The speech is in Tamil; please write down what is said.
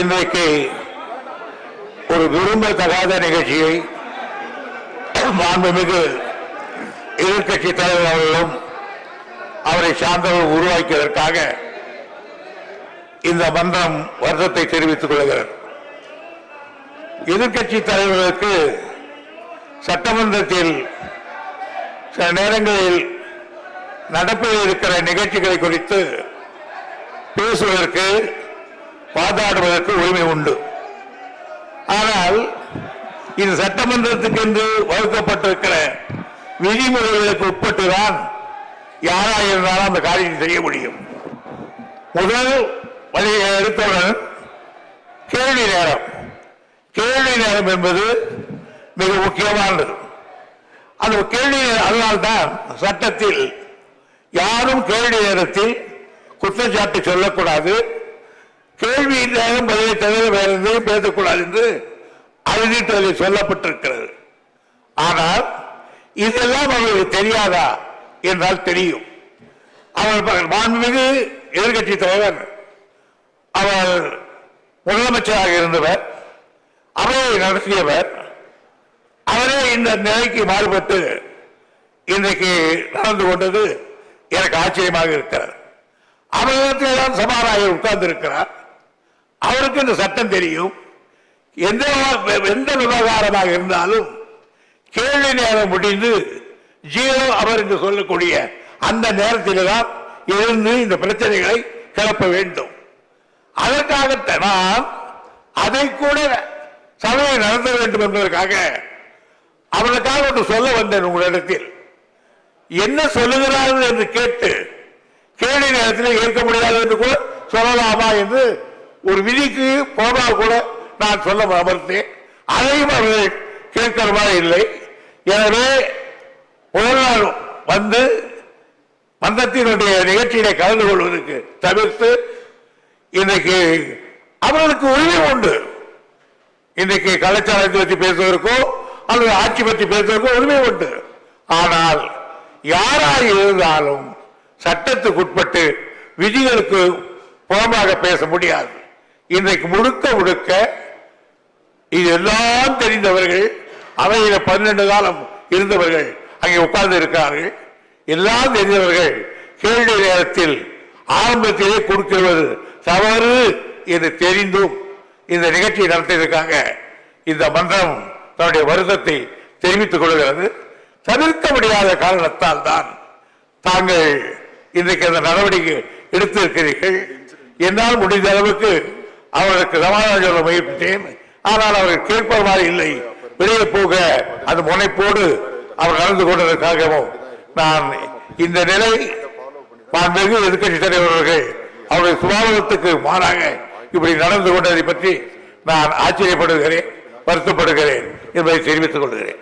இன்றைக்கு ஒரு விரும்பத்தகாத நிகழ்ச்சியை மாண்புமிகு எதிர்கட்சி தலைவர் அவர்களும் அவரை சார்ந்தவர்கள் உருவாக்கியதற்காக இந்த மன்றம் வருத்தத்தை தெரிவித்துக் கொள்கிறது. எதிர்கட்சி தலைவர்களுக்கு சட்டமன்றத்தில் சில நேரங்களில் நடப்பில் இருக்கிற நிகழ்ச்சிகளை குறித்து பேசுவதற்கு வாதாடுவதற்கு உரிமை உண்டு. ஆனால் இது சட்டமன்றத்துக்கு என்று வகுக்கப்பட்டிருக்கிற விதிமுறைகளுக்கு உட்பட்டுதான் யாராக இருந்தாலும் அந்த காரியத்தை செய்ய முடியும். முதல் வழியை எடுத்தவுடன் கேள்வி நேரம். கேள்வி நேரம் என்பது மிக முக்கியமானது. அந்த கேள்வி அதனால்தான் சட்டத்தில் யாரும் கேள்வி நேரத்தில் குற்றச்சாட்டு சொல்லக்கூடாது, கேள்வி நேரம் பதிலை தவிர வேற எதுவும் பேசக்கூடாது என்று அறிவித்ததில் சொல்லப்பட்டிருக்கிறது. ஆனால் இதெல்லாம் அவர்களுக்கு தெரியாதா என்றால் தெரியும். அவர் மாண்புமிகு எதிர்கட்சி தலைவர் அவர் முதலமைச்சராக இருந்தவர், அவையை நடத்தியவர். அவரே இந்த நிலைக்கு மாறுபட்டு இன்றைக்கு நடந்து கொண்டது எனக்கு ஆச்சரியமாக இருக்கிறார். அவரிடத்தில்தான் சபாநாயகர் உட்கார்ந்து இருக்கிறார். அவருக்கு இந்த சட்டம் தெரியும். எந்த விவகாரமாக இருந்தாலும் கேள்வி நேரம் முடிந்து ஜீரோ அவர் என்று சொல்லக்கூடிய அந்த நேரத்தில் தான் எழுந்து இந்த பிரச்சனைகளை கிளப்ப வேண்டும். அதற்காகத்தான் அதை கூட சபையை நடத்த வேண்டும் என்பதற்காக அவர்களுக்காக ஒன்று சொல்ல வந்தேன். உங்களிடத்தில் என்ன சொல்லுகிறார்கள் என்று கேட்டு கேள்வி நேரத்தில் ஏற்க முடியாது என்று கூட சொல்லலாமா என்று ஒரு விதிக்கு போனால் கூட நான் சொல்ல அமர்த்தேன். அதையும் அவர்கள் கேட்கிறவா இல்லை. எனவே ஒரு நாள் வந்து மன்றத்தினுடைய நிகழ்ச்சியிலே கலந்து கொள்வதற்கு தவிர்த்து இன்றைக்கு அவர்களுக்கு உரிமை உண்டு. இன்றைக்கு கலாச்சாரத்தை பற்றி பேசுவதற்கோ அல்லது ஆட்சி பற்றி பேசுவதற்கோ உரிமை உண்டு. ஆனால் யாராக இருந்தாலும் சட்டத்துக்குட்பட்டு விதிகளுக்கு புறமாக பேச முடியாது. இன்றைக்கு முழுக்க முழுக்க இது எல்லாம் தெரிந்தவர்கள், அவையில 12 காலம் இருந்தவர்கள் அங்கே உட்கார்ந்து இருக்கிறார்கள். எல்லாம் தெரிந்தவர்கள் கேள்வி நேரத்தில் ஆரம்பத்திலே கொடுக்கிறது தவறு என்று தெரிந்தும் இந்த நிகழ்ச்சியை நடத்தியிருக்காங்க. இந்த மன்றம் தன்னுடைய வருத்தத்தை தெரிவித்துக் கொள்கிறது. தவிர்க்க முடியாத காரணத்தால் தான் தாங்கள் இன்றைக்கு அந்த நடவடிக்கை எடுத்திருக்கிறீர்கள். என்னால் முடிந்த அளவுக்கு அவர்களுக்கு சமாதானம் சொல்ல முயற்சித்தேன். ஆனால் அவர்கள் கேட்பவாறு இல்லை. வெளியே போக அது முனைப்போடு அவர் நடந்து கொண்டதற்காகவும் நான் இந்த நிலை மாண்புமிகு எதிர்க்கட்சி தலைவர்கள் அவருடைய சுபாவத்துக்கு மாறாக இப்படி நடந்து கொண்டதை பற்றி நான் ஆச்சரியப்படுகிறேன், வருத்தப்படுகிறேன் என்பதை தெரிவித்துக் கொள்கிறேன்.